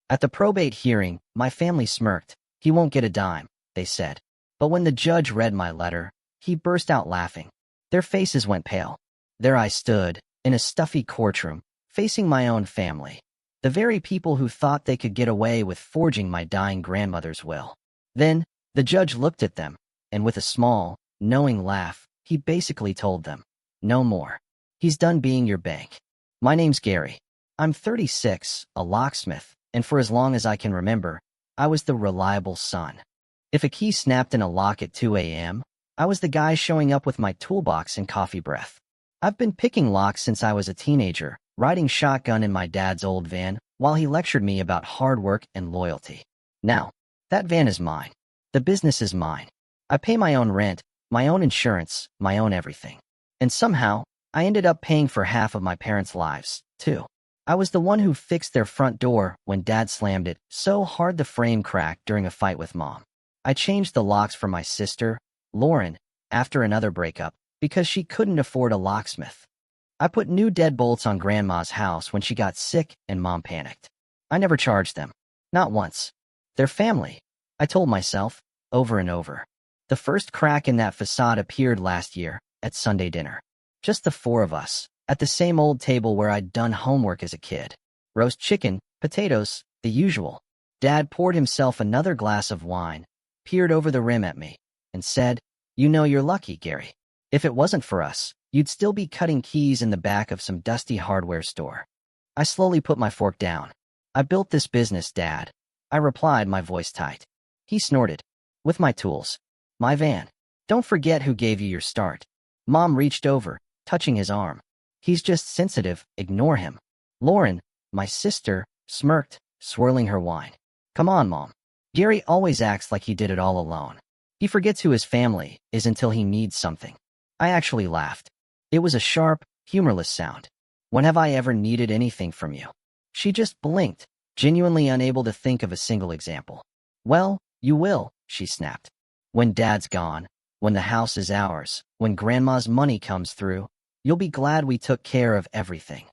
At the probate hearing, my family smirked. He won't get a dime, they said. But when the judge read my letter, he burst out laughing. Their faces went pale. There I stood, in a stuffy courtroom, facing my own family. The very people who thought they could get away with forging my dying grandmother's will. Then, the judge looked at them, and with a small, knowing laugh, he basically told them, "No more. He's done being your bank. My name's Gary. I'm 36, a locksmith, and for as long as I can remember, I was the reliable son. If a key snapped in a lock at 2 a.m., I was the guy showing up with my toolbox and coffee breath. I've been picking locks since I was a teenager, riding shotgun in my dad's old van while he lectured me about hard work and loyalty. Now, that van is mine. The business is mine. I pay my own rent, my own insurance, my own everything. And somehow, I ended up paying for half of my parents' lives, too. I was the one who fixed their front door when Dad slammed it so hard the frame cracked during a fight with Mom. I changed the locks for my sister, Lauren, after another breakup, because she couldn't afford a locksmith. I put new deadbolts on Grandma's house when she got sick and Mom panicked. I never charged them. Not once. They're family, I told myself, over and over. The first crack in that facade appeared last year, at Sunday dinner. Just the four of us, at the same old table where I'd done homework as a kid. Roast chicken, potatoes, the usual. Dad poured himself another glass of wine, peered over the rim at me, and said, "You know you're lucky, Gary. If it wasn't for us, you'd still be cutting keys in the back of some dusty hardware store." I slowly put my fork down. "I built this business, Dad," I replied, my voice tight. He snorted. "With my tools. My van. Don't forget who gave you your start." Mom reached over, touching his arm. "He's just sensitive, ignore him." Lauren, my sister, smirked, swirling her wine. "Come on, Mom. Gary always acts like he did it all alone. He forgets who his family is until he needs something." I actually laughed. It was a sharp, humorless sound. "When have I ever needed anything from you?" She just blinked, genuinely unable to think of a single example. "Well, you will," she snapped. "When Dad's gone, when the house is ours, when Grandma's money comes through, you'll be glad we took care of everything."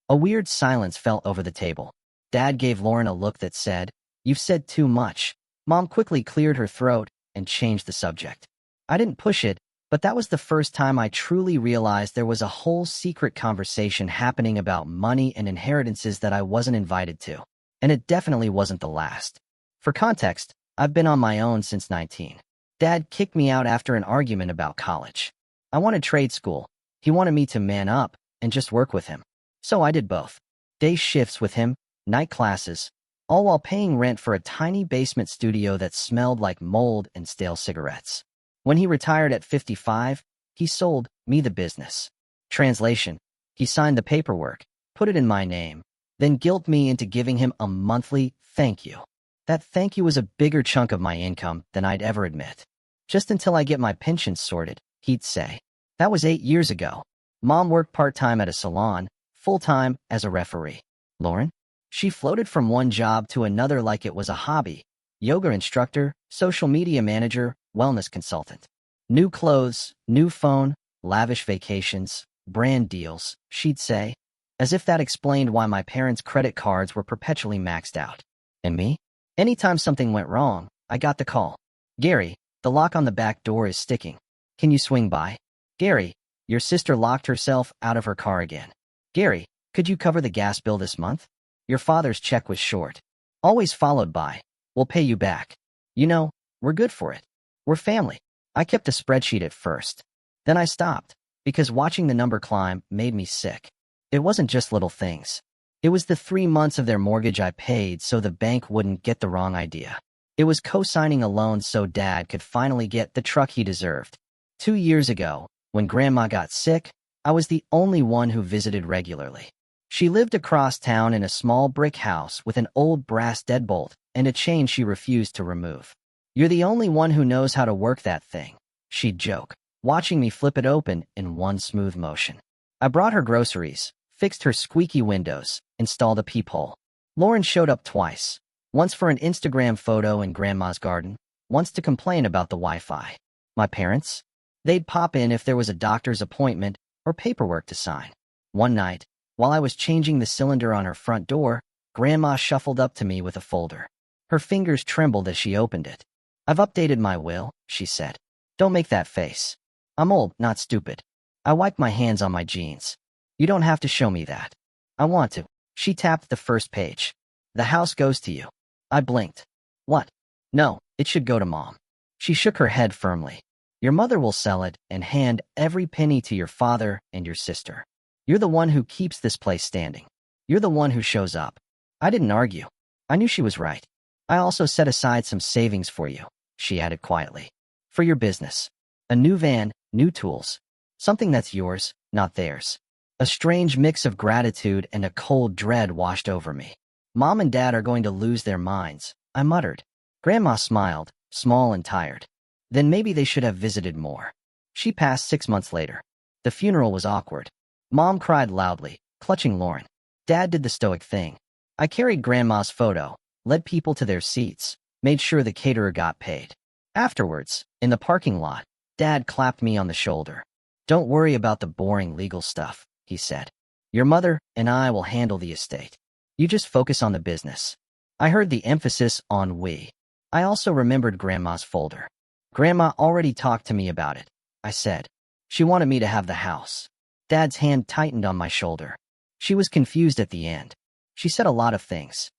A weird silence fell over the table. Dad gave Lauren a look that said, "You've said too much." Mom quickly cleared her throat and changed the subject. I didn't push it, but that was the first time I truly realized there was a whole secret conversation happening about money and inheritances that I wasn't invited to. And it definitely wasn't the last. For context, I've been on my own since 19. Dad kicked me out after an argument about college. I wanted trade school. He wanted me to man up and just work with him. So I did both. Day shifts with him, night classes, all while paying rent for a tiny basement studio that smelled like mold and stale cigarettes. When he retired at 55, he sold me the business. Translation: he signed the paperwork, put it in my name, then guilt me into giving him a monthly thank you. That thank you was a bigger chunk of my income than I'd ever admit. "Just until I get my pensions sorted," he'd say. That was 8 years ago. Mom worked part-time at a salon, full-time as a referee. Lauren? She floated from one job to another like it was a hobby. Yoga instructor, social media manager, wellness consultant. New clothes, new phone, lavish vacations, brand deals, she'd say, as if that explained why my parents' credit cards were perpetually maxed out. And me? Anytime something went wrong, I got the call. "Gary, the lock on the back door is sticking. Can you swing by?" "Gary, your sister locked herself out of her car again." "Gary, could you cover the gas bill this month? Your father's check was short." Always followed by, "We'll pay you back. You know, we're good for it. We're family." I kept a spreadsheet at first. Then I stopped, because watching the number climb made me sick. It wasn't just little things. It was the 3 months of their mortgage I paid so the bank wouldn't get the wrong idea. It was co-signing a loan so Dad could finally get the truck he deserved. 2 years ago, when Grandma got sick, I was the only one who visited regularly. She lived across town in a small brick house with an old brass deadbolt and a chain she refused to remove. "You're the only one who knows how to work that thing," she'd joke, watching me flip it open in one smooth motion. I brought her groceries, fixed her squeaky windows, installed a peephole. Lauren showed up twice, once for an Instagram photo in Grandma's garden, once to complain about the Wi-Fi. My parents? They'd pop in if there was a doctor's appointment or paperwork to sign. One night, while I was changing the cylinder on her front door, Grandma shuffled up to me with a folder. Her fingers trembled as she opened it. I've updated my will, she said. Don't make that face. I'm old, not stupid. I wiped my hands on my jeans. You don't have to show me that. I want to. She tapped the first page. The house goes to you. I blinked. What? No, it should go to Mom. She shook her head firmly. Your mother will sell it and hand every penny to your father and your sister. You're the one who keeps this place standing. You're the one who shows up. I didn't argue. I knew she was right. I also set aside some savings for you, she added quietly. For your business. A new van, new tools. Something that's yours, not theirs. A strange mix of gratitude and a cold dread washed over me. Mom and Dad are going to lose their minds, I muttered. Grandma smiled, small and tired. Then maybe they should have visited more. She passed 6 months later. The funeral was awkward. Mom cried loudly, clutching Lauren. Dad did the stoic thing. I carried Grandma's photo, led people to their seats, made sure the caterer got paid. Afterwards, in the parking lot, Dad clapped me on the shoulder. Don't worry about the boring legal stuff, he said. Your mother and I will handle the estate. You just focus on the business. I heard the emphasis on we. I also remembered Grandma's folder. Grandma already talked to me about it, I said. She wanted me to have the house. Dad's hand tightened on my shoulder. She was confused at the end. She said a lot of things.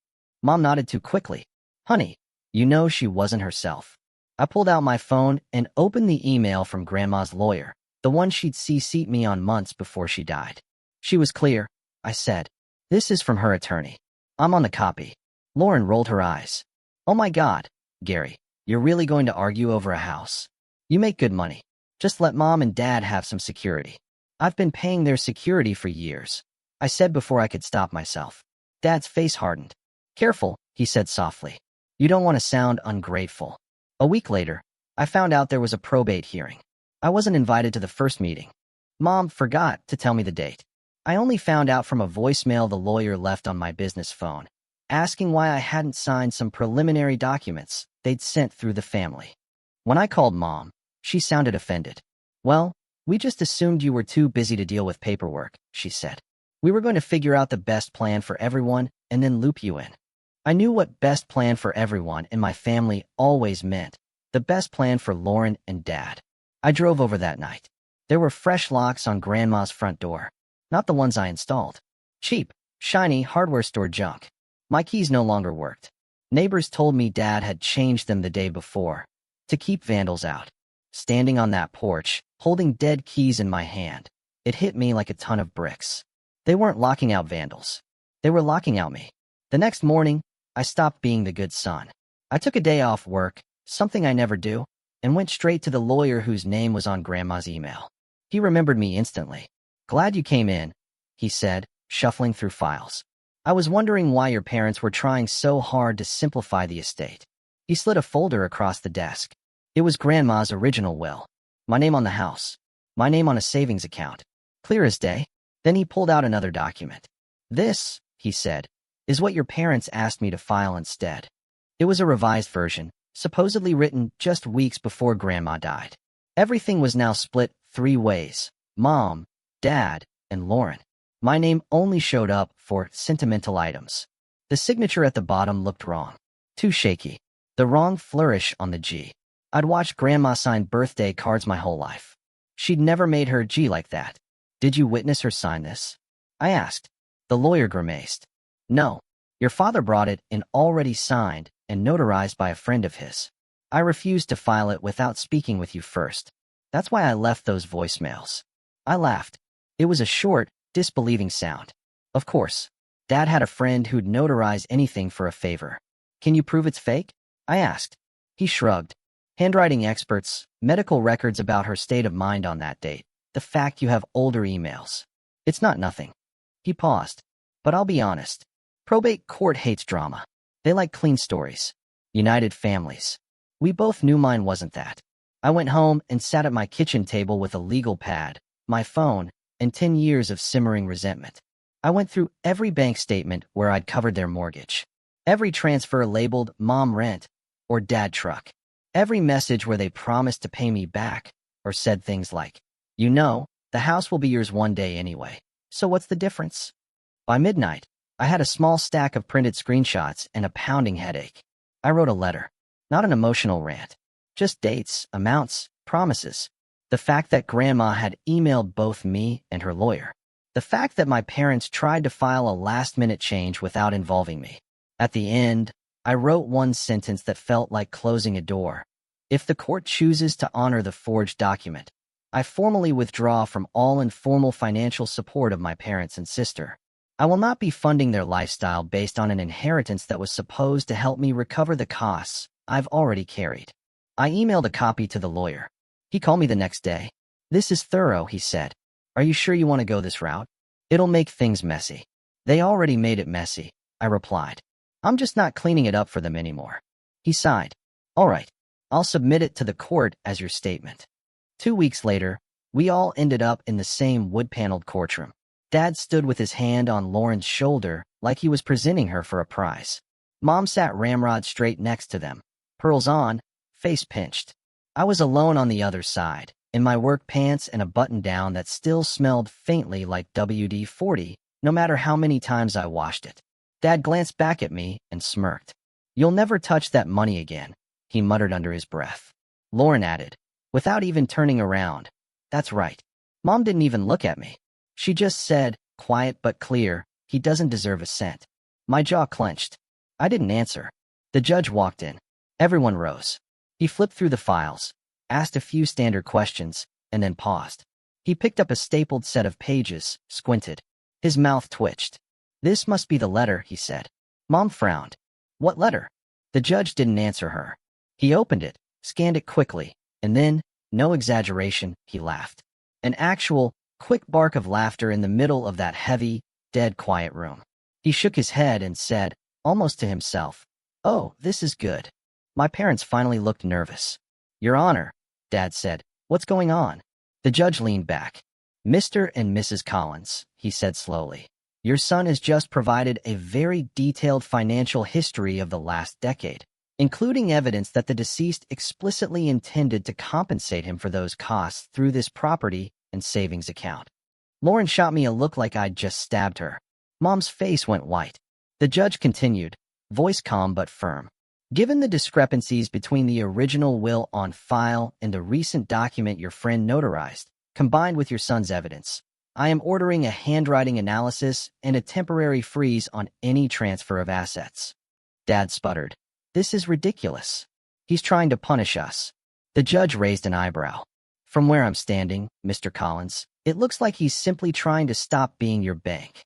Mom nodded too quickly. Honey, you know she wasn't herself. I pulled out my phone and opened the email from Grandma's lawyer, the one she'd CC'd me on months before she died. She was clear, I said. This is from her attorney. I'm on the copy. Lauren rolled her eyes. Oh my God, Gary, you're really going to argue over a house? You make good money. Just let Mom and Dad have some security. I've been paying their security for years, I said before I could stop myself. Dad's face hardened. Careful, he said softly. You don't want to sound ungrateful. A week later, I found out there was a probate hearing. I wasn't invited to the first meeting. Mom forgot to tell me the date. I only found out from a voicemail the lawyer left on my business phone, asking why I hadn't signed some preliminary documents they'd sent through the family. When I called Mom, she sounded offended. Well, we just assumed you were too busy to deal with paperwork, she said. We were going to figure out the best plan for everyone and then loop you in. I knew what best plan for everyone in my family always meant. The best plan for Lauren and Dad. I drove over that night. There were fresh locks on Grandma's front door. Not the ones I installed. Cheap, shiny hardware store junk. My keys no longer worked. Neighbors told me Dad had changed them the day before to keep vandals out. Standing on that porch, holding dead keys in my hand, it hit me like a ton of bricks. They weren't locking out vandals. They were locking out me. The next morning, I stopped being the good son. I took a day off work, something I never do, and went straight to the lawyer whose name was on Grandma's email. He remembered me instantly. Glad you came in, he said, shuffling through files. I was wondering why your parents were trying so hard to simplify the estate. He slid a folder across the desk. It was Grandma's original will. My name on the house. My name on a savings account. Clear as day. Then he pulled out another document. This, he said, is what your parents asked me to file instead. It was a revised version, supposedly written just weeks before Grandma died. Everything was now split 3 ways. Mom, Dad, and Lauren. My name only showed up for sentimental items. The signature at the bottom looked wrong. Too shaky. The wrong flourish on the G. I'd watched Grandma sign birthday cards my whole life. She'd never made her G like that. Did you witness her sign this? I asked. The lawyer grimaced. No. Your father brought it in already signed and notarized by a friend of his. I refused to file it without speaking with you first. That's why I left those voicemails. I laughed. It was a short, disbelieving sound. Of course. Dad had a friend who'd notarize anything for a favor. Can you prove it's fake? I asked. He shrugged. Handwriting experts, medical records about her state of mind on that date, the fact you have older emails. It's not nothing. He paused. But I'll be honest. Probate court hates drama. They like clean stories. United families. We both knew mine wasn't that. I went home and sat at my kitchen table with a legal pad, my phone, and 10 years of simmering resentment. I went through every bank statement where I'd covered their mortgage. Every transfer labeled Mom Rent or Dad Truck. Every message where they promised to pay me back or said things like, you know, the house will be yours one day anyway. So what's the difference? By midnight, I had a small stack of printed screenshots and a pounding headache. I wrote a letter. Not an emotional rant. Just dates, amounts, promises. The fact that Grandma had emailed both me and her lawyer. The fact that my parents tried to file a last-minute change without involving me. At the end, I wrote one sentence that felt like closing a door. If the court chooses to honor the forged document, I formally withdraw from all informal financial support of my parents and sister. I will not be funding their lifestyle based on an inheritance that was supposed to help me recover the costs I've already carried. I emailed a copy to the lawyer. He called me the next day. "This is thorough," he said. "Are you sure you want to go this route? It'll make things messy." "They already made it messy," I replied. "I'm just not cleaning it up for them anymore." He sighed. "All right, I'll submit it to the court as your statement." 2 weeks later, we all ended up in the same wood-paneled courtroom. Dad stood with his hand on Lauren's shoulder like he was presenting her for a prize. Mom sat ramrod straight next to them, pearls on, face pinched. I was alone on the other side, in my work pants and a button-down that still smelled faintly like WD-40, no matter how many times I washed it. Dad glanced back at me and smirked. "You'll never touch that money again," he muttered under his breath. Lauren added, without even turning around, "That's right." Mom didn't even look at me. She just said, quiet but clear, "He doesn't deserve a cent." My jaw clenched. I didn't answer. The judge walked in. Everyone rose. He flipped through the files, asked a few standard questions, and then paused. He picked up a stapled set of pages, squinted. His mouth twitched. "This must be the letter," he said. Mom frowned. "What letter?" The judge didn't answer her. He opened it, scanned it quickly, and then, no exaggeration, he laughed. An actual, quick bark of laughter in the middle of that heavy, dead quiet room. He shook his head and said, almost to himself, "Oh, this is good." My parents finally looked nervous. "Your Honor," Dad said, "what's going on?" The judge leaned back. "Mr. and Mrs. Collins," he said slowly, "your son has just provided a very detailed financial history of the last decade, including evidence that the deceased explicitly intended to compensate him for those costs through this property and savings account." Lauren shot me a look like I'd just stabbed her. Mom's face went white. The judge continued, voice calm but firm. "Given the discrepancies between the original will on file and the recent document your friend notarized, combined with your son's evidence, I am ordering a handwriting analysis and a temporary freeze on any transfer of assets." Dad sputtered. "This is ridiculous. He's trying to punish us." The judge raised an eyebrow. "From where I'm standing, Mr. Collins, it looks like he's simply trying to stop being your bank."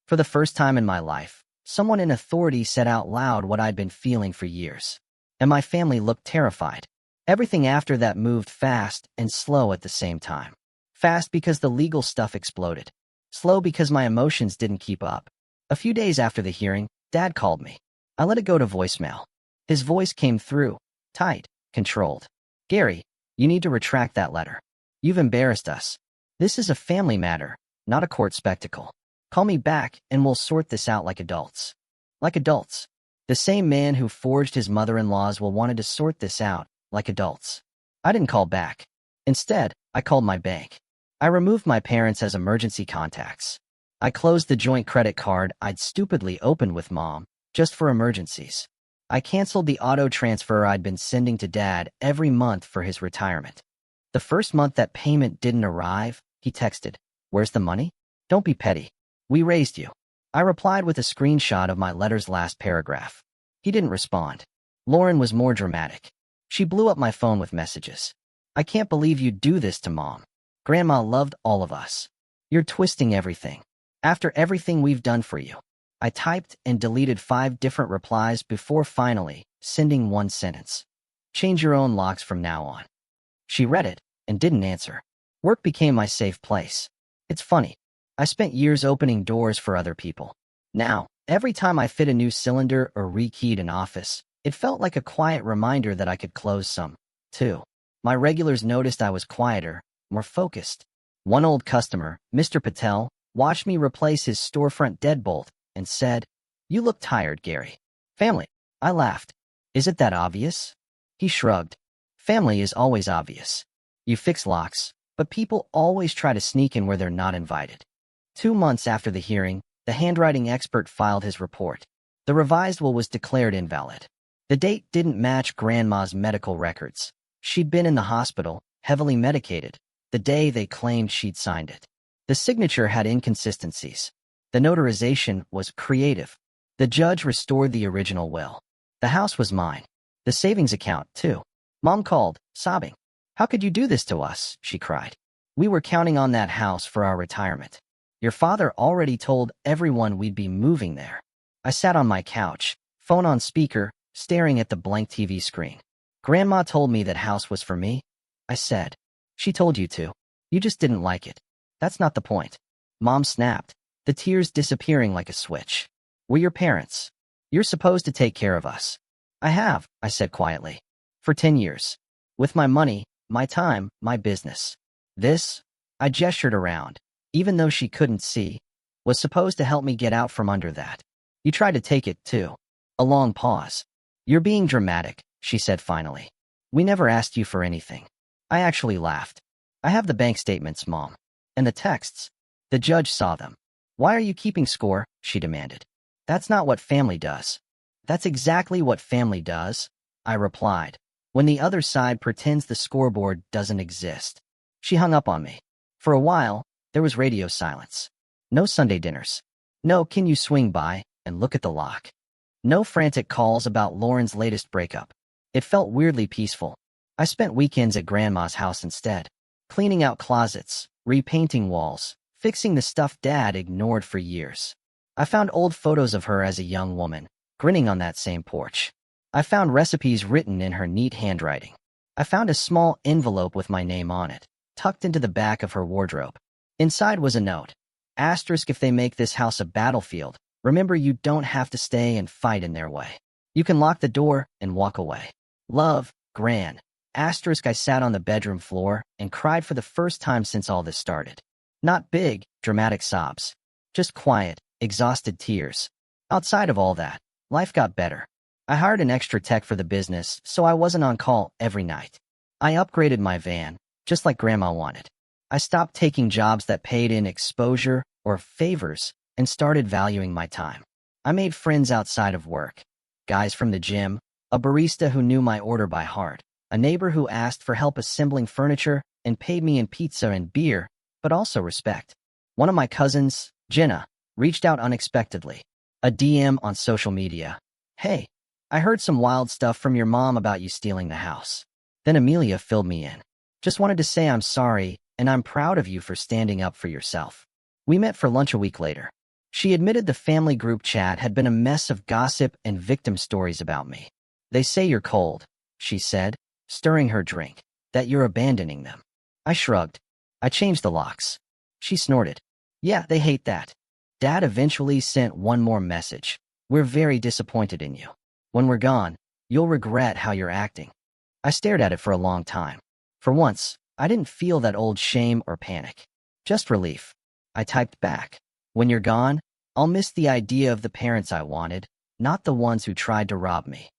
For the first time in my life, someone in authority said out loud what I'd been feeling for years. And my family looked terrified. Everything after that moved fast and slow at the same time. Fast because the legal stuff exploded. Slow because my emotions didn't keep up. A few days after the hearing, Dad called me. I let it go to voicemail. His voice came through, tight, controlled. "Gary, you need to retract that letter. You've embarrassed us. This is a family matter, not a court spectacle. Call me back and we'll sort this out like adults." Like adults. The same man who forged his mother-in-law's will wanted to sort this out, like adults. I didn't call back. Instead, I called my bank. I removed my parents as emergency contacts. I closed the joint credit card I'd stupidly opened with Mom, just for emergencies. I canceled the auto transfer I'd been sending to Dad every month for his retirement. The first month that payment didn't arrive, he texted, "Where's the money? Don't be petty. We raised you." I replied with a screenshot of my letter's last paragraph. He didn't respond. Lauren was more dramatic. She blew up my phone with messages. "I can't believe you'd do this to Mom. Grandma loved all of us. You're twisting everything. After everything we've done for you." I typed and deleted 5 different replies before finally sending one sentence. "Change your own locks from now on." She read it and didn't answer. Work became my safe place. It's funny. I spent years opening doors for other people. Now, every time I fit a new cylinder or rekeyed an office, it felt like a quiet reminder that I could close some, too. My regulars noticed I was quieter, more focused. One old customer, Mr. Patel, watched me replace his storefront deadbolt and said, "You look tired, Gary." "Family." I laughed. "Is it that obvious?" He shrugged. "Family is always obvious. You fix locks, but people always try to sneak in where they're not invited." 2 months after the hearing, The handwriting expert filed his report. The revised will was declared invalid. The date didn't match Grandma's medical records. She'd been in the hospital, heavily medicated, the day they claimed she'd signed it. The signature had inconsistencies. The notarization was creative. The judge restored the original will. The house was mine. The savings account, too. Mom called, sobbing. "How could you do this to us?" she cried. "We were counting on that house for our retirement. Your father already told everyone we'd be moving there." I sat on my couch, phone on speaker, staring at the blank TV screen. "Grandma told me that house was for me," I said. "She told you to. You just didn't like it. That's not the point." Mom snapped, the tears disappearing like a switch. "We're your parents. You're supposed to take care of us." "I have," I said quietly. "For 10 years. With my money, my time, my business. This," I gestured around, even though she couldn't see, "was supposed to help me get out from under that. You tried to take it, too." A long pause. "You're being dramatic," she said finally. "We never asked you for anything." I actually laughed. "I have the bank statements, Mom. And the texts." The judge saw them. "Why are you keeping score?" she demanded. "That's not what family does." "That's exactly what family does," I replied, "when the other side pretends the scoreboard doesn't exist." She hung up on me. For a while, there was radio silence. No Sunday dinners. No "can you swing by and look at the lock?" No frantic calls about Lauren's latest breakup. It felt weirdly peaceful. I spent weekends at Grandma's house instead, cleaning out closets, repainting walls, fixing the stuff Dad ignored for years. I found old photos of her as a young woman, grinning on that same porch. I found recipes written in her neat handwriting. I found a small envelope with my name on it, tucked into the back of her wardrobe. Inside was a note. Asterisk, if they make this house a battlefield, remember you don't have to stay and fight in their way. You can lock the door and walk away. Love, Gran. Asterisk, I sat on the bedroom floor and cried for the first time since all this started. Not big, dramatic sobs. Just quiet, exhausted tears. Outside of all that, life got better. I hired an extra tech for the business, so I wasn't on call every night. I upgraded my van, just like Grandma wanted. I stopped taking jobs that paid in exposure or favors and started valuing my time. I made friends outside of work. Guys from the gym, a barista who knew my order by heart, a neighbor who asked for help assembling furniture and paid me in pizza and beer, but also respect. One of my cousins, Jenna, reached out unexpectedly. A DM on social media. "Hey, I heard some wild stuff from your mom about you stealing the house." Then Amelia filled me in. "Just wanted to say I'm sorry, and I'm proud of you for standing up for yourself." We met for lunch a week later. She admitted the family group chat had been a mess of gossip and victim stories about me. "They say you're cold," she said, stirring her drink, "that you're abandoning them." I shrugged. "I changed the locks." She snorted. "Yeah, they hate that." Dad eventually sent one more message. "We're very disappointed in you. When we're gone, you'll regret how you're acting." I stared at it for a long time. For once, I didn't feel that old shame or panic. Just relief. I typed back. "When you're gone, I'll miss the idea of the parents I wanted, not the ones who tried to rob me."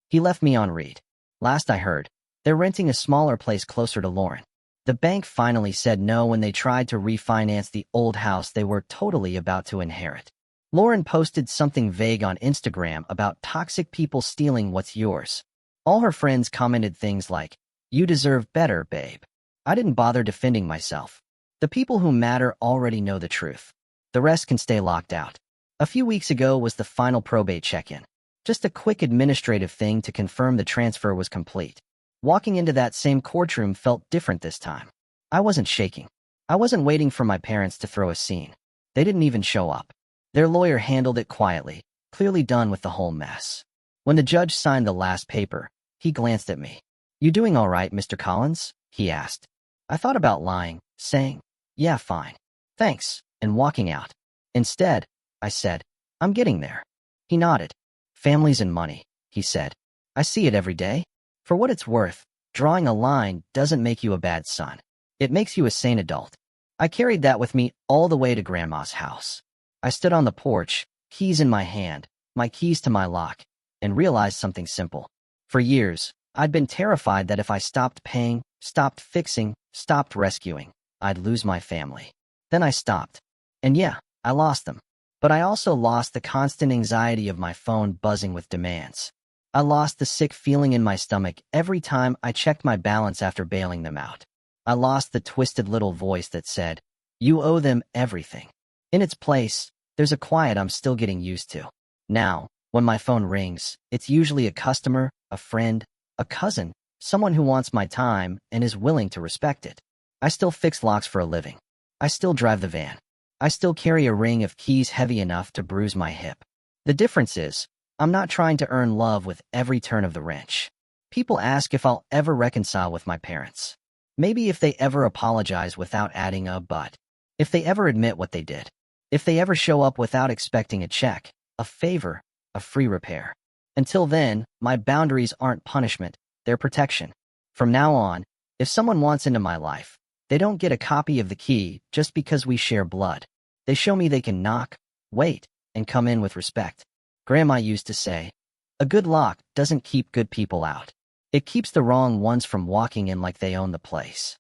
He left me on read. Last I heard, they're renting a smaller place closer to Lauren. The bank finally said no when they tried to refinance the old house they were totally about to inherit. Lauren posted something vague on Instagram about toxic people stealing what's yours. All her friends commented things like, "You deserve better, babe." I didn't bother defending myself. The people who matter already know the truth. The rest can stay locked out. A few weeks ago was the final probate check-in. Just a quick administrative thing to confirm the transfer was complete. Walking into that same courtroom felt different this time. I wasn't shaking. I wasn't waiting for my parents to throw a scene. They didn't even show up. Their lawyer handled it quietly, clearly done with the whole mess. When the judge signed the last paper, he glanced at me. "You doing all right, Mr. Collins?" he asked. I thought about lying, saying, "Yeah, fine. Thanks," and walking out. Instead, I said, "I'm getting there." He nodded. "Families and money," he said. "I see it every day. For what it's worth, drawing a line doesn't make you a bad son. It makes you a sane adult." I carried that with me all the way to Grandma's house. I stood on the porch, keys in my hand, my keys to my lock, and realized something simple. For years, I'd been terrified that if I stopped paying, stopped fixing, stopped rescuing, I'd lose my family. Then I stopped. And yeah, I lost them. But I also lost the constant anxiety of my phone buzzing with demands. I lost the sick feeling in my stomach every time I checked my balance after bailing them out. I lost the twisted little voice that said, "You owe them everything." In its place, there's a quiet I'm still getting used to. Now, when my phone rings, it's usually a customer, a friend, a cousin, someone who wants my time and is willing to respect it. I still fix locks for a living. I still drive the van. I still carry a ring of keys heavy enough to bruise my hip. The difference is, I'm not trying to earn love with every turn of the wrench. People ask if I'll ever reconcile with my parents. Maybe if they ever apologize without adding a but. If they ever admit what they did. If they ever show up without expecting a check, a favor, a free repair. Until then, my boundaries aren't punishment, they're protection. From now on, if someone wants into my life, they don't get a copy of the key just because we share blood. They show me they can knock, wait, and come in with respect. Grandma used to say, "A good lock doesn't keep good people out. It keeps the wrong ones from walking in like they own the place."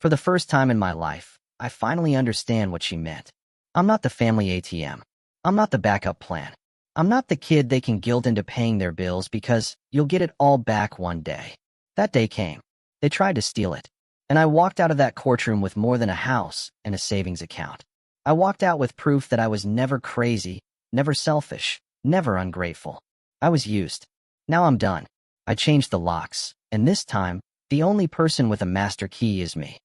For the first time in my life, I finally understand what she meant. I'm not the family ATM. I'm not the backup plan. I'm not the kid they can guilt into paying their bills because you'll get it all back one day. That day came. They tried to steal it. And I walked out of that courtroom with more than a house and a savings account. I walked out with proof that I was never crazy, never selfish, never ungrateful. I was used. Now I'm done. I changed the locks, and this time, the only person with a master key is me.